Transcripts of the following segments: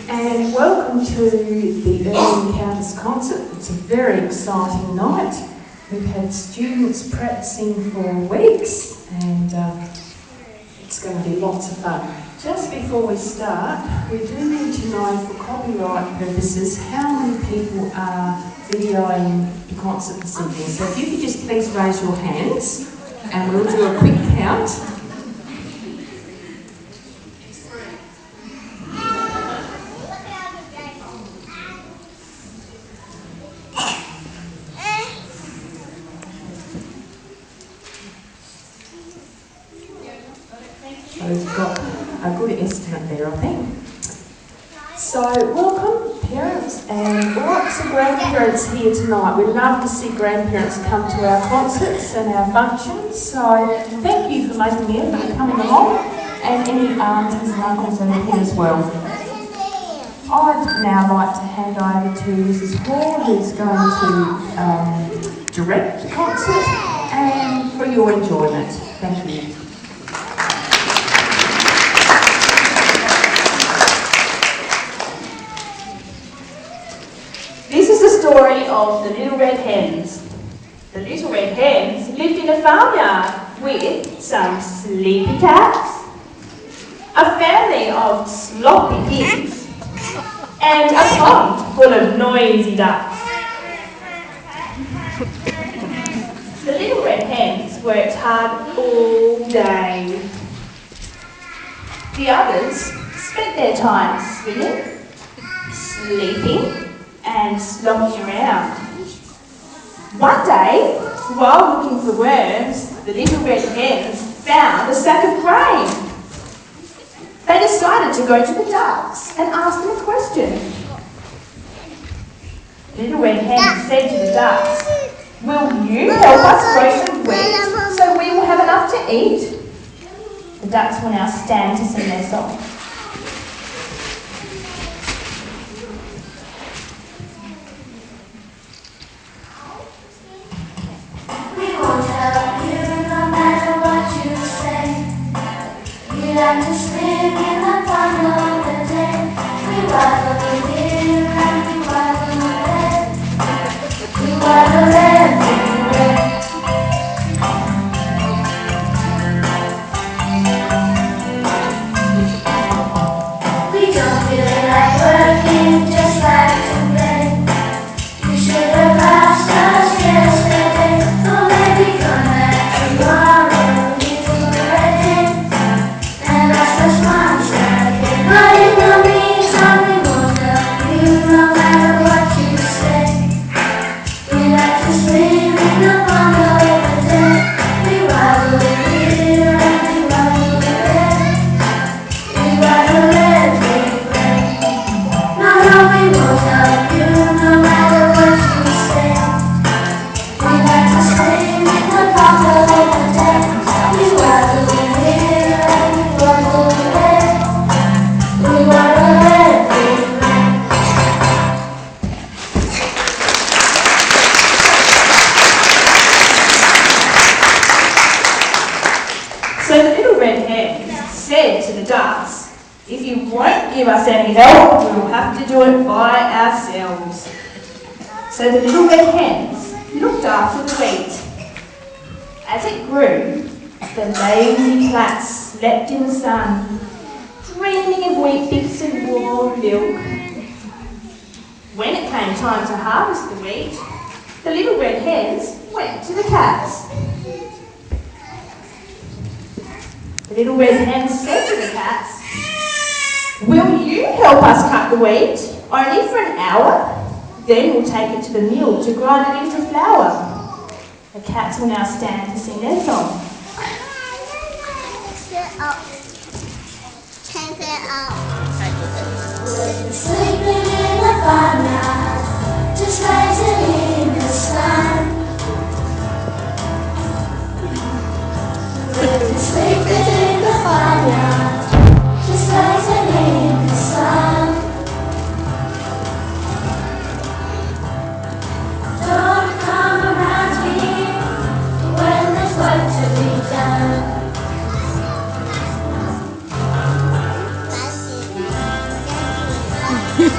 And welcome to the Early Encounters concert. It's a very exciting night. We've had students practicing for weeks and it's going to be lots of fun. Just before we start, we do need to know for copyright purposes how many people are videoing the concert this evening. So if you could just please raise your hands and we'll do a quick count. So we've got a good estimate there, I think. So welcome parents and lots of grandparents here tonight. We love to see grandparents come to our concerts and our functions. So thank you for making the effort and coming along, and any aunties and uncles that are here as well. I'd now like to hand over to Mrs. Hall, who's going to direct the concert and for your enjoyment. Thank you. Story of the Little Red Hens. The Little Red Hens lived in a farmyard with some sleepy cats, a family of sloppy pigs, and a pond full of noisy ducks. The Little Red Hens worked hard all day. The others spent their time swimming, sleeping, and slogging around. One day, while looking for worms, the Little Red Hens found a sack of grain. They decided to go to the ducks and ask them a question. Little Red Hen said to the ducks, "Will you help us grow some wheat so we will have enough to eat?" The ducks will now stand to sing their song. We like to swim in the pond all the day. We waddle here and we waddle there. We waddle everywhere. We don't feel like working, just like to play. We should have asked us yesterday, or maybe come back tomorrow. But in the meantime, we won't help you no matter what you say. We like to swim in the pond all the day. We waddle here and we waddle there. We waddle everywhere. No, we won't help you no matter what you say. We like to swim in the pond all the day. We waddle here and we waddle there. We waddle everywhere. So the Little Red Hens said to the ducks, "If you won't give us any help, we will have to do it by ourselves." So the Little Red Hens looked after the wheat. As it grew, the lazy plats slept in the sun, dreaming of wheat bix and warm milk. When it came time to harvest the wheat, the Little Red Hens went to the cats. The Little Red Hens said to the cats, "Will you help us cut the wheat? Only for an hour? Then we'll take it to the mill to grind it into flour." The cats will now stand to sing their song. Sleeping in the farmyard, just rising in the sun. Sleeping in the farmyard, just rising in the sun. Don't come around here when there's work to be done. Coolest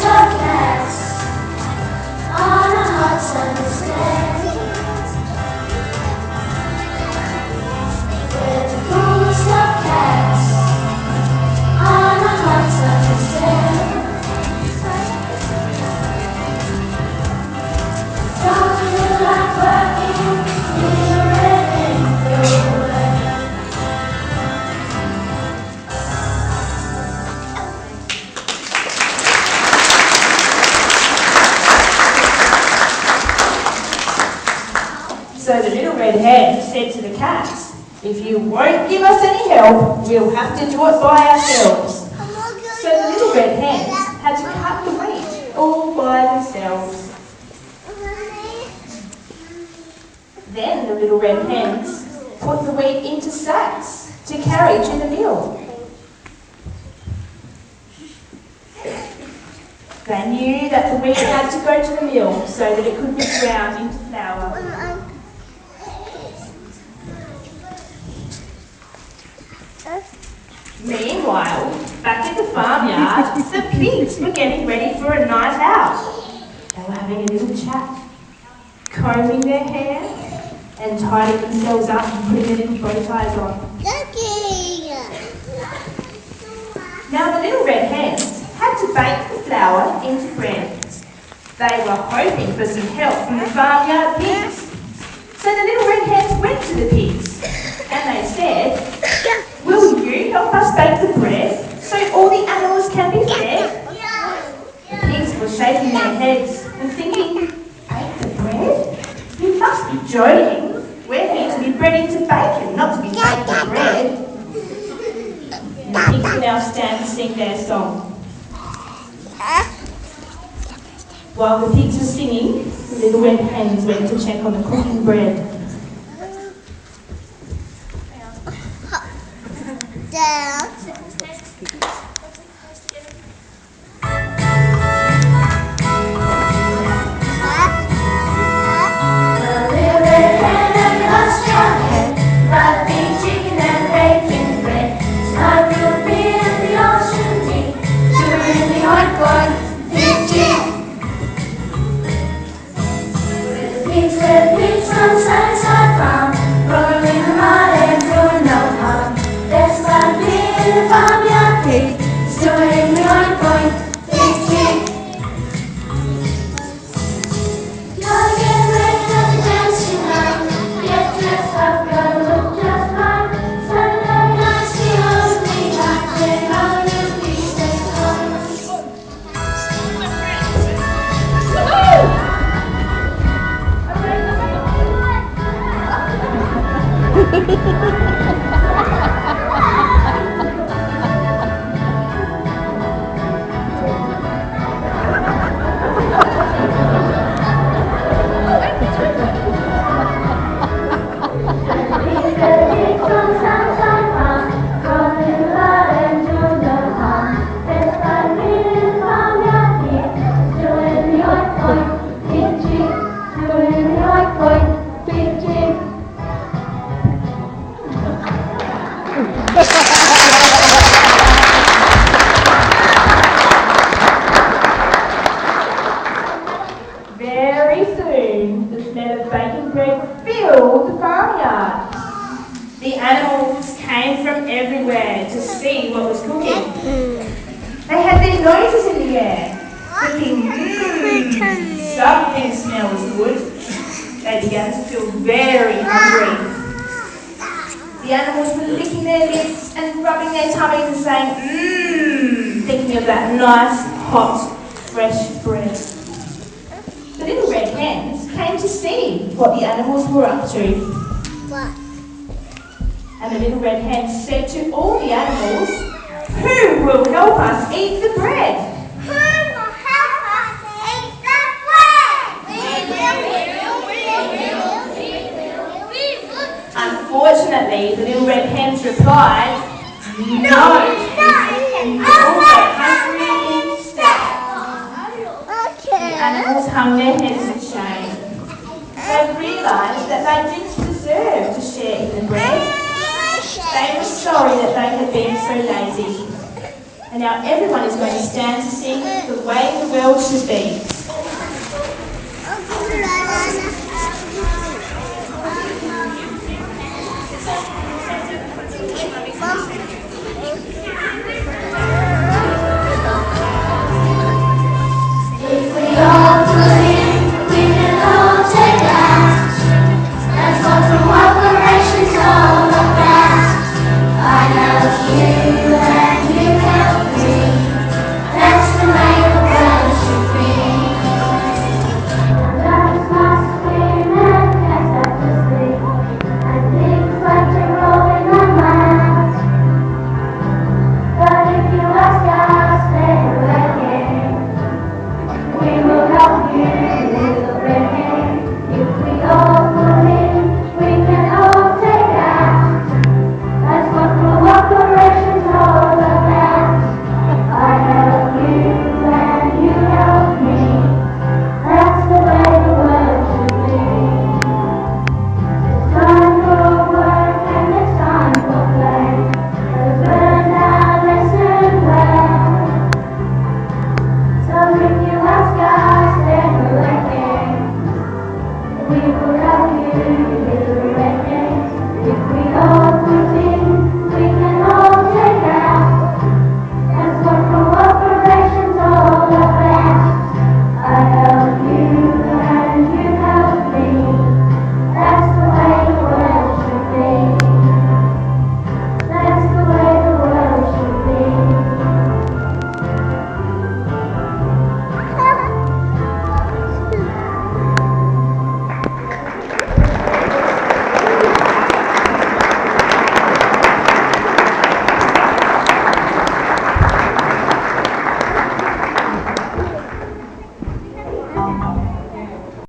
of cats on a hot summer's day. We're the coolest of cats on a hot summer's day. Don't feel like working in a red and blue way. So the little red hen said to the cats, if you won't give us any help, we'll have to do it by ourselves. So the little red hens had to cut the wheat all by themselves. Then the little red hens put the wheat into sacks to carry to the mill. They knew that the wheat had to go to the mill so that it could be ground into flour. Meanwhile, back at the farmyard, the pigs were getting ready for a night out. They were having a little chat, combing their hair and tidying themselves up and putting their little bow ties on. Now the little red hens had to bake the flour into bread. They were hoping for some help from the farmyard pigs. So the little red hens went to the pigs and they said, will you help us bake the bread so all the animals can be fed? The pigs were shaking their heads and thinking, bake the bread? You must be joking. We're here to be bred into bacon, not to be baking bread. And the pigs will now stand to sing their song. While the pigs were singing, the little red hens went to check on the cooking bread. Very soon, the smell of baking bread filled the farmyard. The animals came from everywhere to see what was cooking. They had their noses in the air, thinking, something smells good. They began to feel very hungry. The animals were licking their lips and rubbing their tummies and saying, thinking of that nice, hot, fresh bread. The little red hens came to see what the animals were up to. And the little red hens said to all the animals, who will help us eat the bread? Who will help us eat the bread? hung their heads in shame. They realised that they didn't deserve to share in the bread. They were sorry that they had been so lazy. And now everyone is going to stand to sing The Way the World Should Be.